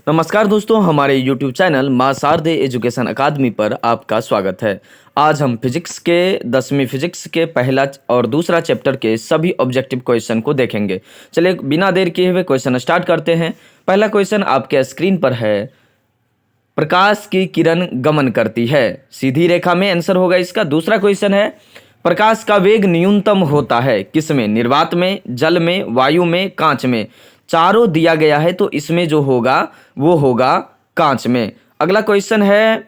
नमस्कार दोस्तों, हमारे YouTube चैनल मां शारदे एजुकेशन अकादमी पर आपका स्वागत है। आज हम फिजिक्स के 10वीं फिजिक्स के पहला और दूसरा चैप्टर के सभी ऑब्जेक्टिव क्वेश्चन को देखेंगे। चलिए बिना देर किए हुए क्वेश्चन स्टार्ट करते हैं। पहला क्वेश्चन आपके स्क्रीन पर है। प्रकाश की किरण गमन करती है, सीधी रेखा में आंसर होगा इसका। दूसरा क्वेश्चन है, प्रकाश का वेग न्यूनतम होता है किसमें? निर्वात में, जल में, वायु में, कांच में। चारों दिया गया है तो इसमें जो होगा वो होगा कांच में। अगला क्वेश्चन है,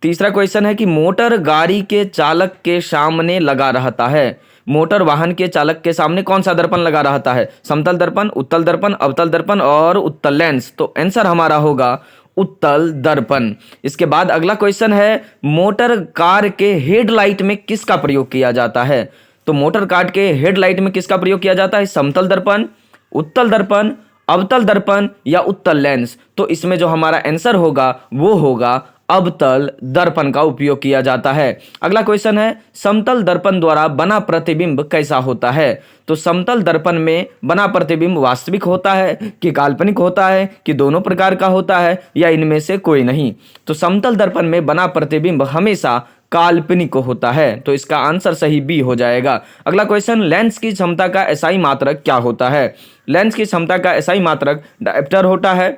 तीसरा क्वेश्चन है कि मोटर गाड़ी के चालक के सामने लगा रहता है। मोटर वाहन के चालक के सामने कौन सा दर्पण लगा रहता है? समतल दर्पण, उत्तल दर्पण, अवतल दर्पण और उत्तल लेंस। तो आंसर हमारा होगा उत्तल दर्पण। इसके बाद अगला क्वेश्चन है, मोटर कार के हेडलाइट में किसका प्रयोग किया जाता है? तो मोटर कार के हेडलाइट में किसका प्रयोग किया जाता है? समतल दर्पण, उत्तल दर्पण, अवतल दर्पण या उत्तल लेंस। तो इसमें जो हमारा आंसर होगा वो होगा अवतल दर्पण का उपयोग किया जाता है। अगला क्वेश्चन है, समतल दर्पण द्वारा बना प्रतिबिंब कैसा होता है? तो समतल दर्पण में बना प्रतिबिंब वास्तविक होता है कि काल्पनिक होता है कि दोनों प्रकार का होता है या इनमें से कोई नहीं? तो समतल दर्पण में बना प्रतिबिंब हमेशा काल्पनिक होता है, तो इसका आंसर सही बी हो जाएगा। अगला क्वेश्चन, लेंस की क्षमता का एसआई मात्रक क्या होता है? लेंस की क्षमता का एसआई मात्रक डायप्टर होता है,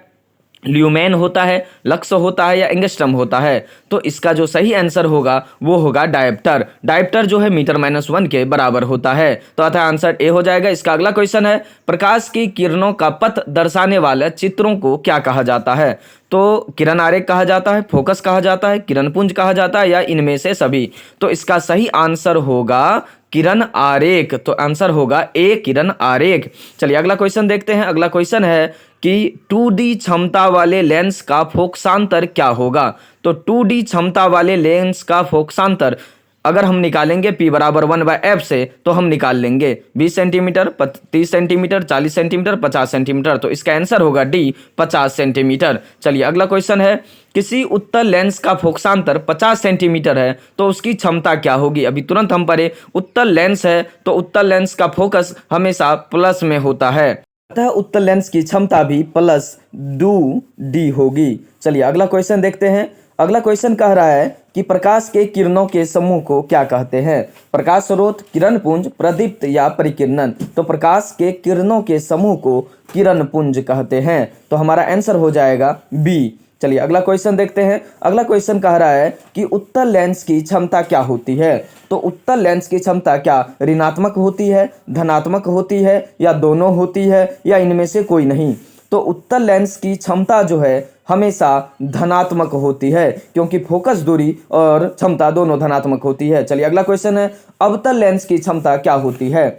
ल्यूमेन होता है, लक्स होता है या एंगस्ट्रम होता है? तो इसका जो सही आंसर होगा वो होगा डायप्टर। डायप्टर जो है मीटर-1 के बराबर होता है, तो अतः आंसर ए हो जाएगा इसका। अगला क्वेश्चन है, प्रकाश की किरणों का पथ दर्शाने वाले चित्रों को क्या कहा जाता है? तो किरण आरेख कहा जाता है, फोकस कहा जाता है, किरण पुंज कहा जाता है या इनमें से सभी? तो इसका सही आंसर होगा किरण आरेख। तो आंसर होगा ए, किरण आरेख। चलिए अगला क्वेश्चन देखते हैं। अगला क्वेश्चन है कि 2D क्षमता वाले लेंस का फोकसांतर क्या होगा? तो 2D क्षमता वाले लेंस का फोकसांतर अगर हम निकालेंगे p बराबर 1/f से, तो हम निकाल लेंगे 20 सेंटीमीटर, 30 सेंटीमीटर, 40 सेंटीमीटर, 50 सेंटीमीटर। तो इसका आंसर होगा डी, 50 सेंटीमीटर। चलिए अगला क्वेश्चन है, किसी उत्तल लेंस का फोकसांतर 50 सेंटीमीटर है तो उसकी क्षमता क्या होगी? अभी तुरंत हम पढ़े, उत्तल लेंस है तो उत्तल लेंस का फोकस हमेशा प्लस में होता है, अतः उत्तल लेंस की क्षमता भी प्लस 2d होगी। चलिए अगला क्वेश्चन देखते हैं। अगला क्वेश्चन कह रहा है कि प्रकाश के किरणों के समूह को क्या कहते हैं? प्रकाश स्रोत, किरण पुंज, प्रदीप्त या परिकिरणन। तो प्रकाश के किरणों के समूह को किरण पुंज कहते हैं, तो हमारा आंसर हो जाएगा बी। चलिए अगला क्वेश्चन देखते हैं। अगला क्वेश्चन कह रहा है कि उत्तल लेंस की क्षमता क्या होती है? तो उत्तल लेंस की क्षमता क्या ऋणात्मक होती है, धनात्मक होती है या दोनों होती है या इनमें से कोई नहीं? तो उत्तल लेंस की क्षमता जो है हमेशा धनात्मक होती है, क्योंकि फोकस दूरी और क्षमता दोनों धनात्मक होती है। चलिए अगला क्वेश्चन है, अवतल लेंस की क्षमता क्या होती है?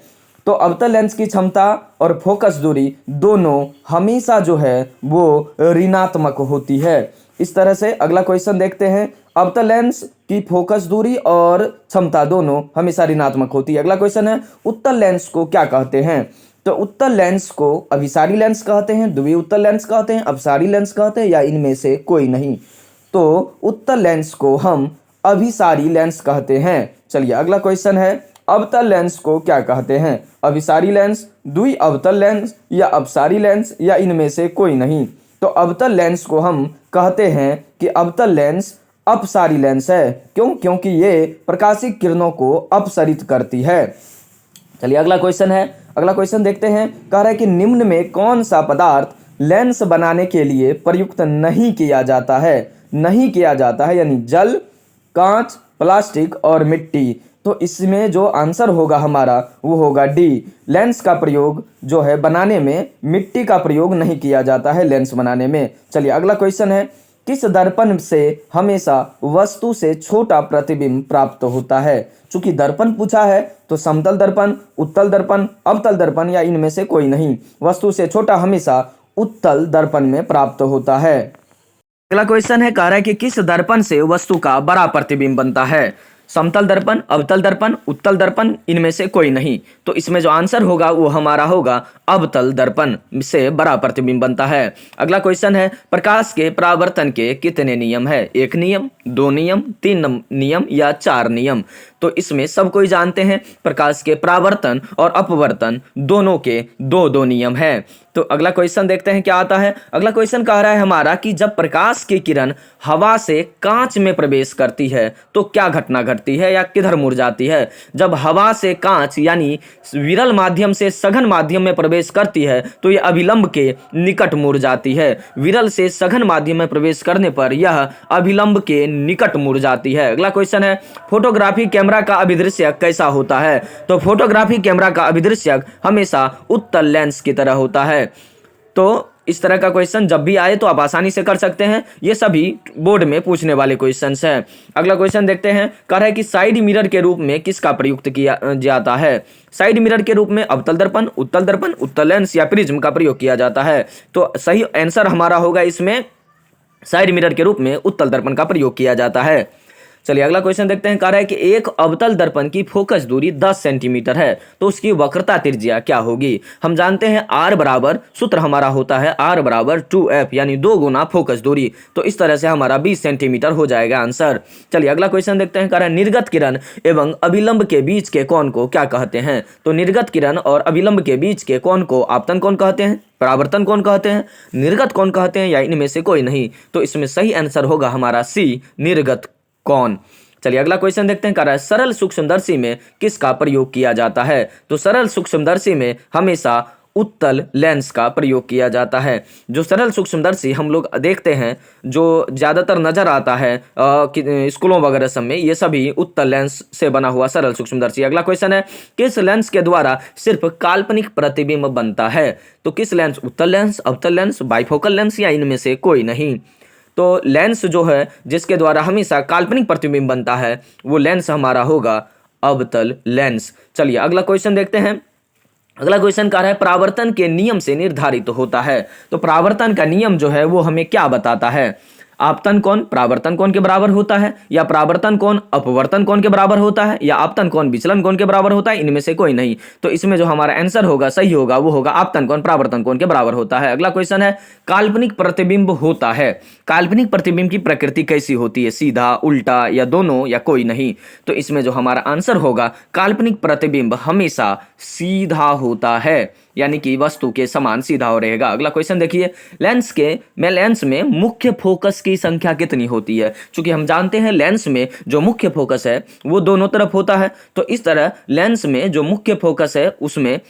तो अवतल लेंस की क्षमता और फोकस दूरी दोनों हमेशा जो है वो ऋणात्मक होती है। इस तरह से अगला क्वेश्चन देखते हैं। अवतल लेंस की फोकस दूरी और क्षमता दोनों हमेशा ऋणात्मक होती है। अगला क्वेश्चन है, उत्तल लेंस को क्या कहते हैं? तो उत्तल लेंस को अभिसारी लेंस कहते हैं, द्वि उत्तल लेंस कहते हैं, अपसारी लेंस कहते हैं या इनमें से कोई नहीं? तो उत्तल लेंस को हम अभिसारी लेंस कहते हैं। चलिए अगला क्वेश्चन है, अवतल लेंस को क्या कहते हैं? अभिसारी लेंस, द्वि अवतल लेंस या अपसारी लेंस या इनमें से कोई नहीं? तो अवतल लेंस को हम कहते हैं कि अवतल लेंस अपसारी लेंस है। क्यों? क्योंकि ये प्रकाशिक किरणों को अपसरित करती है। चलिए अगला क्वेश्चन है। अगला क्वेश्चन देखते हैं। कह रहा है कि निम्न में कौन सा पदार्थ लेंस बनाने के लिए प्रयुक्त नहीं किया जाता है? नहीं किया जाता है यानी जल, कांच, प्लास्टिक और मिट्टी। तो इसमें जो आंसर होगा हमारा वो होगा डी। लेंस का प्रयोग जो है बनाने में मिट्टी का प्रयोग नहीं किया जाता है लेंस बनाने में। चलिए अगला क्वेश्चन है, किस दर्पण से हमेशा वस्तु से छोटा प्रतिबिंब प्राप्त होता है? चूंकि दर्पण पूछा है तो समतल दर्पण, उत्तल दर्पण, अवतल दर्पण या इनमें से कोई नहीं। वस्तु से छोटा हमेशा उत्तल दर्पण में प्राप्त होता है। अगला क्वेश्चन है, कह रहा है कि किस दर्पण से वस्तु का बड़ा प्रतिबिंब बनता है? समतल दर्पण, अवतल दर्पण, उत्तल दर्पण, इनमें से कोई नहीं। तो इसमें जो आंसर होगा वो हमारा होगा अवतल दर्पण से बड़ा प्रतिबिंब बनता है। अगला क्वेश्चन है, प्रकाश के परावर्तन के कितने नियम है? 1 नियम, 2 नियम, 3 नियम या 4 नियम? तो इसमें सब कोई जानते हैं प्रकाश के परावर्तन और अपवर्तन दोनों के 2-2 नियम है। तो अगला क्वेश्चन देखते हैं क्या आता है। अगला क्वेश्चन कह रहा है हमारा कि जब प्रकाश की किरण हवा से कांच में प्रवेश करती है तो क्या घटना घटती है या किधर मुड़ जाती है। जब हवा से कांच यानी विरल माध्यम से सघन माध्यम में प्रवेश करती है तो यह अभिलंब के निकट मुड़ जाती है। विरल से सघन माध्यम में प्रवेश करने पर यह अभिलंब के निकट मुड़ जाती है। अगला क्वेश्चन है फोटोग्राफी कैमरा का अभिदृश्यक कैसा होता है। तो फोटोग्राफी कैमरा का अभिदृश्यक हमेशा उत्तल लेंस की तरह होता है। तो इस तरह का क्वेश्चन जब भी आए तो आप आसानी से कर सकते हैं। ये सभी बोर्ड में पूछने वाले क्वेश्चंस हैं। अगला क्वेश्चन देखते हैं। कह रहा है कि साइड मिरर के रूप में किसका प्रयुक्त किया जाता है। साइड मिरर के रूप में अवतल दर्पण, उत्तल लेंस या प्रिज्म का प्रयोग किया जाता है। तो सही आंसर हमारा होगा इसमें साइड मिरर के रूप में उत्तल दर्पण का प्रयोग किया जाता है। चलिए अगला क्वेश्चन देखते हैं। कह रहा है कि एक अवतल दर्पण की फोकस दूरी 10 सेंटीमीटर है तो उसकी वक्रता त्रिज्या क्या होगी। हम जानते हैं R बराबर, सूत्र हमारा होता है R बराबर 2F यानी 2 गुना फोकस दूरी। तो इस तरह से हमारा 20 सेंटीमीटर हो जाएगा आंसर। चलिए अगला क्वेश्चन देखते हैं। कह रहा है निर्गत किरण एवं अभिलंब के बीच के कोण को क्या कहते हैं। तो निर्गत किरण और अभिलंब के बीच के कोण को आपतन कोण कहते हैं, परावर्तन कोण कहते हैं, निर्गत कोण कहते हैं या इनमें से कोई नहीं। तो इसमें सही आंसर होगा हमारा C, निर्गत कौन। चलिए अगला क्वेश्चन देखते हैं। कह रहा है सरल सूक्ष्मदर्शी में किसका प्रयोग किया जाता है। तो सरल सूक्ष्मदर्शी में हमेशा उत्तल लेंस का प्रयोग किया जाता है। जो सरल सूक्ष्मदर्शी हम लोग देखते हैं जो ज़्यादातर नजर आता है स्कूलों वगैरह सब में, ये सभी उत्तल लेंस से बना हुआ सरल सूक्ष्मदर्शी। अगला क्वेश्चन है किस लेंस के द्वारा सिर्फ काल्पनिक प्रतिबिंब बनता है। तो किस लेंस, उत्तल लेंस, अवतल लेंस, बाइफोकल लेंस या इनमें से कोई नहीं। तो लेंस जो है जिसके द्वारा हमेशा काल्पनिक प्रतिबिंब बनता है वो लेंस हमारा होगा अवतल लेंस। चलिए अगला क्वेश्चन देखते हैं। अगला क्वेश्चन कह रहा है परावर्तन के नियम से निर्धारित होता है। तो परावर्तन का नियम जो है वो हमें क्या बताता है। आपतन कोण परावर्तन कोण के बराबर होता है या परावर्तन कोण अपवर्तन कोण के बराबर होता है या आपतन कोण विचलन कोण के बराबर होता है, इनमें से कोई नहीं। तो इसमें जो हमारा आंसर होगा सही होगा वो होगा आपतन कोण परावर्तन कोण के बराबर होता है। अगला क्वेश्चन है काल्पनिक प्रतिबिंब होता है। काल्पनिक प्रतिबिंब की प्रकृति कैसी होती है, सीधा, उल्टा या दोनों या कोई नहीं। तो इसमें जो हमारा आंसर होगा काल्पनिक प्रतिबिंब हमेशा सीधा होता है यानी कि वस्तु के समान सीधा हो रहेगा। अगला क्वेश्चन देखिए लेंस में मुख्य फोकस की संख्या कितनी होती है। क्योंकि हम जानते हैं लेंस में जो मुख्य फोकस है वो दोनों तरफ होता है। तो इस तरह लेंस में जो मुख्य फोकस है उसमें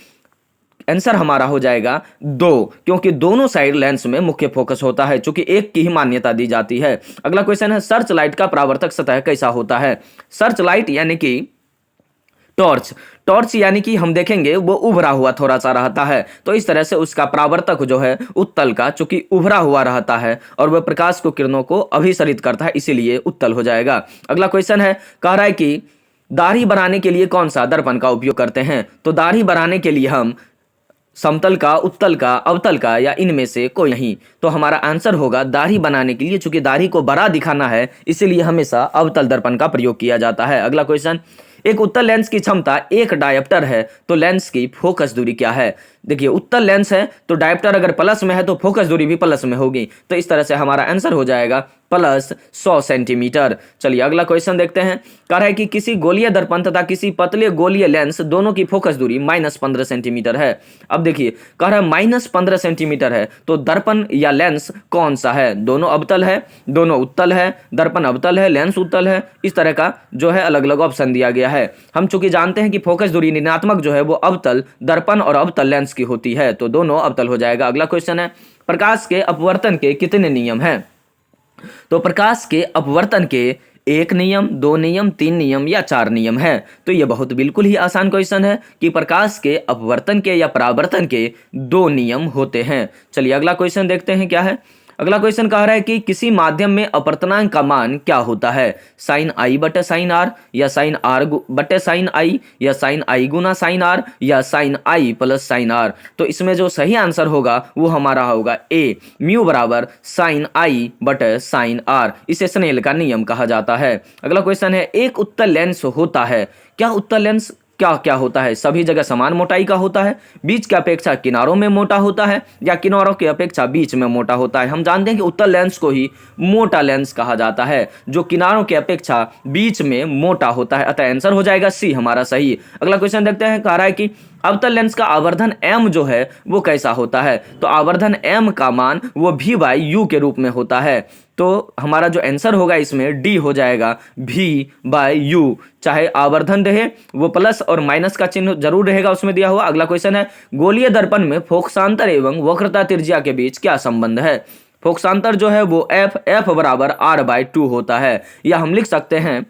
आंसर हमारा हो जाएगा 2, क्योंकि दोनों साइड लेंस में मुख्य फोकस होता है, चूंकि एक की ही मान्यता दी जाती है। अगला क्वेश्चन है सर्च लाइट का परावर्तक सतह कैसा होता है। सर्च लाइट यानी कि टॉर्च यानी कि हम देखेंगे वो उभरा हुआ थोड़ा सा रहता है। तो इस तरह से उसका परावर्तक जो है उत्तल का, चूंकि उभरा हुआ रहता है और वह प्रकाश को किरणों को अभिसरित करता है, इसीलिए उत्तल हो जाएगा। अगला क्वेश्चन है कह रहा है कि दाढ़ी बनाने के लिए कौन सा दर्पण का उपयोग करते हैं। तो दाढ़ी बनाने के लिए हम समतल का, उत्तल का, अवतल का या इनमें से कोई नहीं। तो हमारा आंसर होगा दाढ़ी बनाने के लिए, चूंकि दाढ़ी को बड़ा दिखाना है इसीलिए हमेशा अवतल दर्पण का प्रयोग किया जाता है। अगला क्वेश्चन एक उत्तल लेंस की क्षमता 1 डायोप्टर है तो लेंस की फोकस दूरी क्या है। देखिए उत्तल लेंस है तो डायोप्टर अगर प्लस में है तो फोकस दूरी भी प्लस में होगी। तो इस तरह से हमारा आंसर हो जाएगा प्लस 100 सेंटीमीटर। चलिए अगला क्वेश्चन देखते हैं। कह रहा है कि किसी गोलीय दर्पण तथा किसी पतले गोलीय लेंस दोनों की फोकस दूरी -15 सेंटीमीटर है। अब देखिए कह रहा है -15 सेंटीमीटर है तो दर्पण या लेंस कौन सा है। दोनों अवतल है, दोनों उत्तल है, दर्पण अवतल है, लेंस उत्तल है, इस तरह का जो है अलग अलग ऑप्शन दिया गया है। हम चूंकि जानते हैं कि फोकस दूरी ऋणात्मक जो है वो अवतल दर्पण और अवतल लेंस की होती है, तो दोनों अवतल हो जाएगा। अगला क्वेश्चन है प्रकाश के अपवर्तन के कितने नियम हैं। तो प्रकाश के अपवर्तन के 1 नियम, 2 नियम, 3 नियम या 4 नियम है। तो ये बहुत बिल्कुल ही आसान क्वेश्चन है कि प्रकाश के अपवर्तन के या परावर्तन के 2 नियम होते हैं। चलिए अगला क्वेश्चन देखते हैं क्या है। अगला क्वेश्चन कह रहा है कि किसी माध्यम में अपवर्तनांक का मान क्या होता है। साइन आई बटे साइन आर या साइन आर बटे साइन आई या साइन आई गुना साइन आर या sine I plus sine R. तो इसमें जो सही आंसर होगा वो हमारा होगा ए, म्यू बराबर साइन आई बटे साइन आर। इसे स्नेल का नियम कहा जाता है। अगला क्वेश्चन है एक उत्तल लेंस होता है। क्या उत्तल लेंस क्या क्या होता है, सभी जगह समान मोटाई का होता है, बीच की अपेक्षा किनारों में मोटा होता है, या किनारों की अपेक्षा बीच में मोटा होता है। हम जानते हैं कि उत्तल लेंस को ही मोटा लेंस कहा जाता है, जो किनारों की अपेक्षा बीच में मोटा होता है। अतः आंसर हो जाएगा सी हमारा सही। अगला क्वेश्चन देखते हैं, कह रहा है कि अवतल लेंस का आवर्धन m जो है वो कैसा होता है। तो आवर्धन m का मान वो v बाई यू के रूप में होता है। तो हमारा जो आंसर होगा इसमें डी हो जाएगा, v बाई यू। चाहे आवर्धन रहे वो प्लस और माइनस का चिन्ह जरूर रहेगा उसमें दिया हुआ। अगला क्वेश्चन है, गोलीय दर्पण में फोकसांतर एवं वक्रता त्रिज्या के बीच क्या संबंध है। फोकसांतर जो है वो f बराबर r बाई 2 होता है, या हम लिख सकते हैं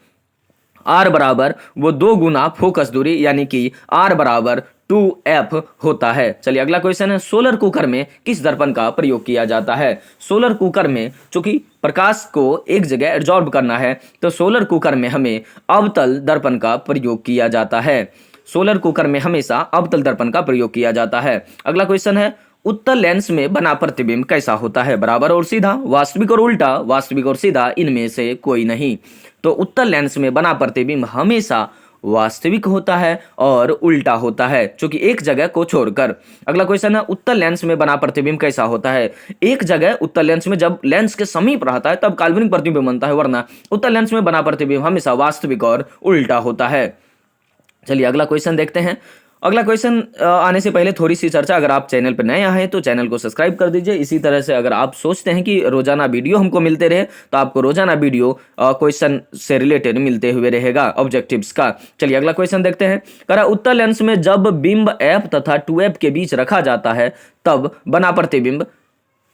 R बराबर वो 2 गुना फोकस दूरी, यानी कि R बराबर 2f होता है। चलिए अगला क्वेश्चन है, सोलर कुकर में किस दर्पण का प्रयोग किया जाता है। सोलर कुकर में चूंकि प्रकाश को एक जगह एब्जॉर्ब करना है, तो सोलर कुकर में हमें अवतल दर्पण का प्रयोग किया जाता है। सोलर कुकर में हमेशा अवतल दर्पण का प्रयोग किया जाता है। अगला क्वेश्चन है, उत्तल लेंस में बना प्रतिबिंब कैसा होता है। बराबर और सीधा, वास्तविक और उल्टा, वास्तविक और सीधा, इनमें से कोई नहीं। तो उत्तल लेंस में बना प्रतिबिंब हमेशा वास्तविक होता है और उल्टा होता है, क्योंकि एक जगह को छोड़कर। अगला क्वेश्चन है, उत्तल लेंस में बना प्रतिबिंब कैसा होता है। एक जगह उत्तल लेंस में जब लेंस के समीप रहता है तब काल्पनिक प्रतिबिंब बनता है, वरना उत्तल लेंस में बना प्रतिबिंब हमेशा वास्तविक और उल्टा होता है। चलिए अगला क्वेश्चन देखते हैं। अगला क्वेश्चन आने से पहले थोड़ी सी चर्चा, अगर आप चैनल पर नए आए तो चैनल को सब्सक्राइब कर दीजिए। इसी तरह से अगर आप सोचते हैं कि रोजाना वीडियो हमको मिलते रहे, तो आपको रोजाना वीडियो क्वेश्चन से रिलेटेड मिलते हुए रहेगा, ऑब्जेक्टिव्स का। चलिए अगला क्वेश्चन देखते हैं। करा उत्तल लेंस में जब बिंब f तथा 2f के बीच रखा जाता है तब बना प्रतिबिंब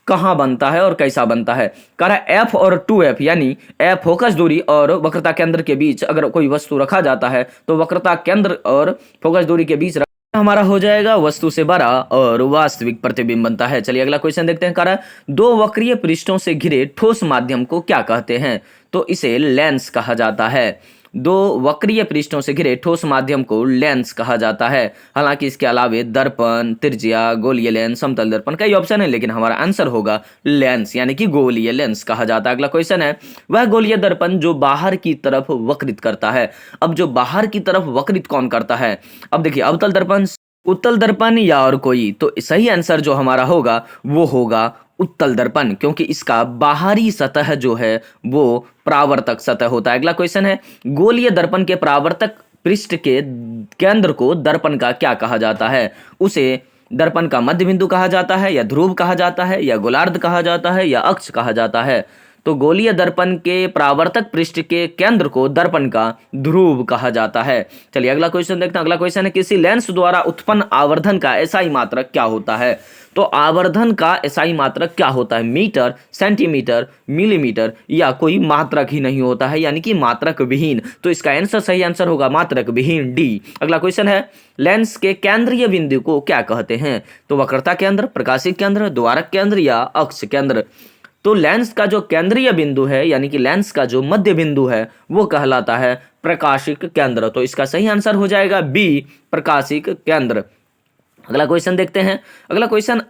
कहां बनता है और कैसा बनता है। कह रहा है f और 2f, यानी f फोकस दूरी और वक्रता केंद्र के बीच अगर कोई वस्तु रखा जाता है तो वक्रता केंद्र और फोकस दूरी के बीच हमारा हो जाएगा वस्तु से बड़ा और वास्तविक प्रतिबिंब बनता है। चलिए अगला क्वेश्चन देखते हैं। कह रहा है, दो वक्रीय पृष्ठों से घिरे ठोस माध्यम को क्या कहते हैं। तो इसे लेंस कहा जाता है। दो वक्रीय पृष्ठों से घिरे ठोस माध्यम को लेंस कहा जाता है। हालांकि इसके अलावे दर्पण, त्रिज्या, गोलीय लेंस, समतल दर्पण, कई ऑप्शन है, लेकिन हमारा आंसर होगा लेंस, यानी कि गोलीय लेंस कहा जाता है। अगला क्वेश्चन है, वह गोलीय दर्पण जो बाहर की तरफ वक्रित करता है। अब जो बाहर की तरफ वक्रित कौन करता है। अब देखिए, अवतल दर्पण, उत्तल दर्पण या और कोई। तो सही आंसर जो हमारा होगा वो होगा उत्तल दर्पण, क्योंकि इसका बाहरी सतह जो है वो परावर्तक सतह होता है। अगला क्वेश्चन है, गोलीय दर्पण के परावर्तक पृष्ठ के केंद्र को दर्पण का क्या कहा जाता है। उसे दर्पण का मध्य बिंदु कहा जाता है, या ध्रुव कहा जाता है, या गोलार्ध कहा जाता है, या अक्ष कहा जाता है। तो गोलीय दर्पण के परावर्तक पृष्ठ के केंद्र को दर्पण का ध्रुव कहा जाता है। चलिए अगला क्वेश्चन देखते हैं। अगला क्वेश्चन है, किसी लेंस द्वारा उत्पन्न आवर्धन का एसआई मात्रक क्या होता है। तो आवर्धन का एसआई मात्रक क्या होता है। मीटर, सेंटीमीटर, मिलीमीटर, या कोई मात्रक ही नहीं होता है, यानी कि मात्रक विहीन। तो इसका आंसर, सही आंसर होगा मात्रक विहीन, डी। अगला क्वेश्चन है, लेंस के केंद्रीय बिंदु को क्या कहते हैं। तो वक्रता केंद्र, प्रकाशिक केंद्र, द्वारक केंद्र, या अक्ष केंद्र। तो लेंस का जो केंद्रीय बिंदु है, यानी कि लेंस का जो मध्य बिंदु है, वो कहलाता है प्रकाशिक केंद्र। तो इसका सही आंसर हो जाएगा बी, प्रकाशिक केंद्र। अगला क्वेश्चन देखते हैं। अगला क्वेश्चन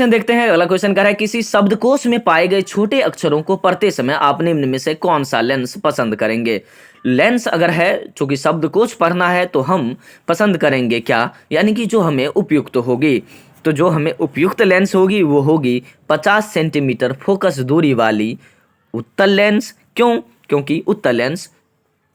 देखते हैं। अगला क्वेश्चन कह रहा है, किसी शब्दकोश में पाए गए छोटे अक्षरों को पढ़ते समय आप निम्न में से कौन सा लेंस पसंद करेंगे। लेंस अगर है, चूंकि शब्दकोश पढ़ना है, तो हम पसंद करेंगे क्या, यानी कि जो हमें उपयुक्त होगी। तो जो हमें उपयुक्त लेंस होगी वो होगी 50 सेंटीमीटर फोकस दूरी वाली उत्तल लेंस। क्यों? क्योंकि उत्तल लेंस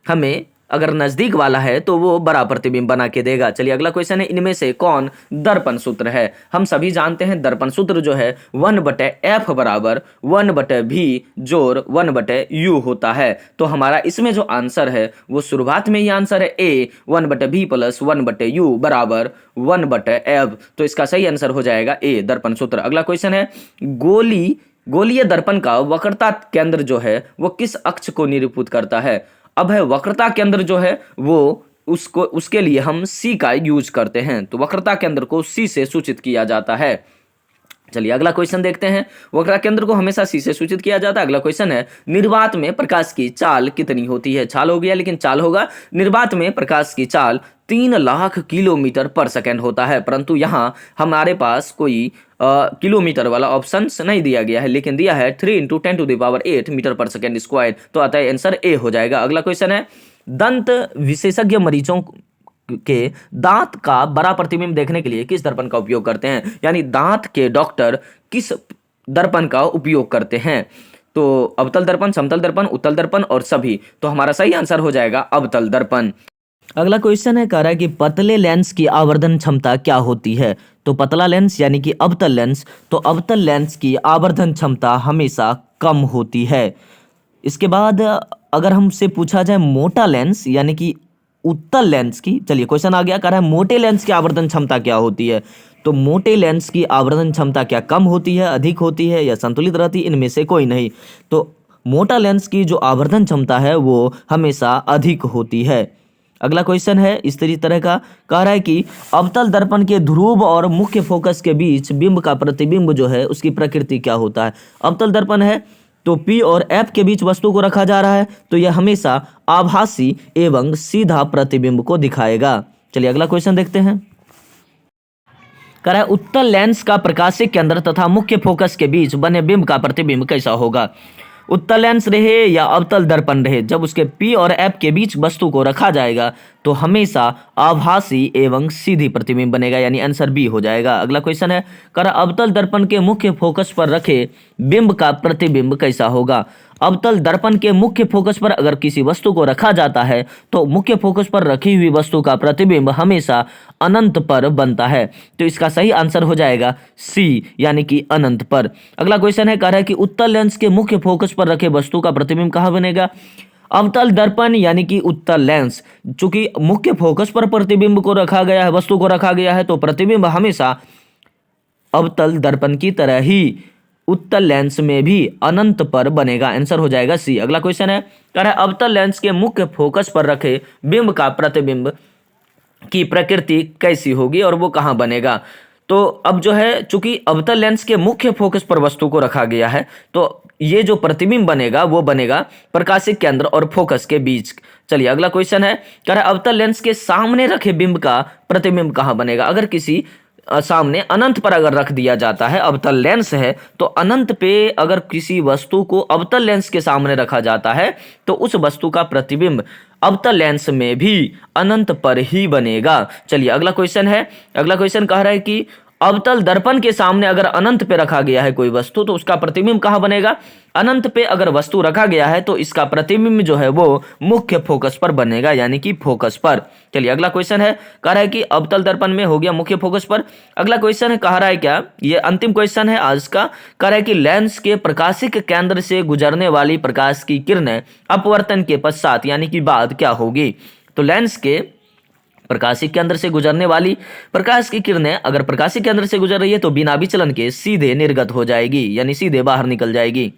हमें अगर नजदीक वाला है तो वो बड़ा प्रतिबिंब बना के देगा। चलिए अगला क्वेश्चन है, इनमें से कौन दर्पण सूत्र है। हम सभी जानते हैं दर्पण सूत्र जो है 1/f बराबर 1/v जोड़ 1/u होता है। तो हमारा इसमें जो आंसर है वो शुरुआत में ही आंसर है ए, 1/v प्लस 1/u बराबर 1/f। तो इसका सही आंसर हो जाएगा ए, दर्पण सूत्र। अगला क्वेश्चन है, गोलीय दर्पण का वक्रता केंद्र जो है वो किस अक्ष को निरूपित करता है। अब है वक्रता केंद्र जो है वो उसके लिए हम सी का यूज करते हैं। तो वक्रता केंद्र को सी से सूचित किया जाता है। चलिए अगला क्वेश्चन देखते हैं। वक्रता केंद्र को हमेशा सी से सूचित किया जाता है। अगला क्वेश्चन है, निर्वात में प्रकाश की चाल कितनी होती है। चाल हो गया, लेकिन चाल होगा। निर्वात में प्रकाश की चाल 3 लाख किलोमीटर पर सेकेंड होता है, परंतु यहाँ हमारे पास कोई किलोमीटर वाला ऑप्शन नहीं दिया गया है, लेकिन दिया है 3 × 10⁸ मीटर पर सेकेंड स्क्वायर। तो आता है आंसर ए हो जाएगा। अगला क्वेश्चन है, दंत विशेषज्ञ मरीजों के दांत का बड़ा प्रतिबिंब देखने के लिए किस दर्पण का उपयोग करते हैं, यानी दांत के डॉक्टर किस दर्पण का उपयोग करते हैं। तो अवतल दर्पण, समतल दर्पण, उत्तल दर्पण और सभी। तो हमारा सही आंसर हो जाएगा अवतल दर्पण। अगला क्वेश्चन है, कह रहा है कि पतले लेंस की आवर्धन क्षमता क्या होती है। तो पतला लेंस यानी कि अवतल लेंस, तो अवतल लेंस की आवर्धन क्षमता हमेशा कम होती है। इसके बाद अगर हमसे पूछा जाए मोटा लेंस यानी कि उत्तल लेंस की, चलिए क्वेश्चन आ गया, कह रहा है मोटे लेंस की आवर्धन क्षमता क्या होती है। तो मोटे लेंस की आवर्धन क्षमता क्या कम होती है, अधिक होती है या संतुलित रहती है, इनमें से कोई नहीं। तो मोटा लेंस की जो आवर्धन क्षमता है वो हमेशा अधिक होती है। अगला क्वेश्चन है इस तरह का, कह रहा है कि अवतल दर्पण के ध्रुव और मुख्य फोकस के बीच बिंब का प्रतिबिंब जो है उसकी प्रकृति क्या होता है। अवतल दर्पण है तो P और F के बीच वस्तु को रखा जा रहा है, तो यह हमेशा आभासी एवं सीधा प्रतिबिंब को दिखाएगा। चलिए अगला क्वेश्चन देखते हैं। कह रहा है उत्तल लेंस का प्रकाशिक केंद्र तथा मुख्य फोकस के बीच बने बिंब का प्रतिबिंब कैसा होगा। उत्तल लेंस रहे या अवतल दर्पण रहे, जब उसके P और F के बीच वस्तु को रखा जाएगा तो हमेशा आभासी एवं सीधी प्रतिबिंब बनेगा, यानी आंसर बी हो जाएगा। अगला क्वेश्चन है, कर अवतल दर्पण के मुख्य फोकस पर रखे बिंब का प्रतिबिंब कैसा होगा। अवतल दर्पण के मुख्य फोकस पर अगर किसी वस्तु को रखा जाता है तो मुख्य फोकस पर रखी हुई वस्तु का प्रतिबिंब हमेशा अनंत पर बनता है। तो इसका सही आंसर हो जाएगा सी, यानी कि अनंत पर। अगला क्वेश्चन है, कह रहा है कि उत्तल लेंस के मुख्य फोकस पर रखे वस्तु का प्रतिबिंब कहाँ बनेगा। अवतल दर्पण यानी कि उत्तल लेंस, चूंकि मुख्य फोकस पर प्रतिबिंब को रखा गया है, वस्तु को रखा गया है, तो प्रतिबिंब हमेशा अवतल दर्पण की तरह ही उत्तल लेंस में भी अनंत पर बनेगा। आंसर हो जाएगा सी। अगला क्वेश्चन है, कह रहा है अवतल लेंस के मुख्य फोकस पर रखे बिंब का प्रतिबिंब की प्रकृति कैसी होगी और वो कहाँ बनेगा। तो अब जो है, चूंकि अवतल लेंस के मुख्य फोकस पर वस्तु को रखा गया है, तो ये जो प्रतिबिंब बनेगा वो बनेगा प्रकाशिक केंद्र और फोकस के बीच। चलिए अगला क्वेश्चन है, कह रहा है अवतल लेंस के सामने रखे बिंब का प्रतिबिंब कहाँ बनेगा। अगर किसी सामने अनंत पर अगर रख दिया जाता है, अवतल लेंस है तो अनंत पे अगर किसी वस्तु को अवतल लेंस के सामने रखा जाता है तो उस वस्तु का प्रतिबिंब अवतल लेंस में भी अनंत पर ही बनेगा। चलिए अगला क्वेश्चन है, अगला क्वेश्चन कह रहा है कि अवतल दर्पण के सामने अगर अनंत पे रखा गया है कोई वस्तु तो उसका प्रतिबिंब कहाँ बनेगा। अनंत पे अगर वस्तु रखा गया है तो इसका प्रतिबिंब जो है वो मुख्य फोकस पर बनेगा, यानी कि फोकस पर। चलिए अगला क्वेश्चन है, कह रहा है कि अवतल दर्पण में हो गया मुख्य फोकस पर। अगला क्वेश्चन है, कह रहा है क्या, ये अंतिम क्वेश्चन है आज का, कह रहा है कि लेंस के प्रकाशिक केंद्र से गुजरने वाली प्रकाश की किरणें अपवर्तन के पश्चात यानी कि बाद क्या होगी। तो लेंस के प्रकाशिक केंद्र से गुजरने वाली प्रकाश की किरणें अगर प्रकाशिक केंद्र से गुजर रही है तो बिना विचलन के सीधे निर्गत हो जाएगी, यानी सीधे बाहर निकल जाएगी।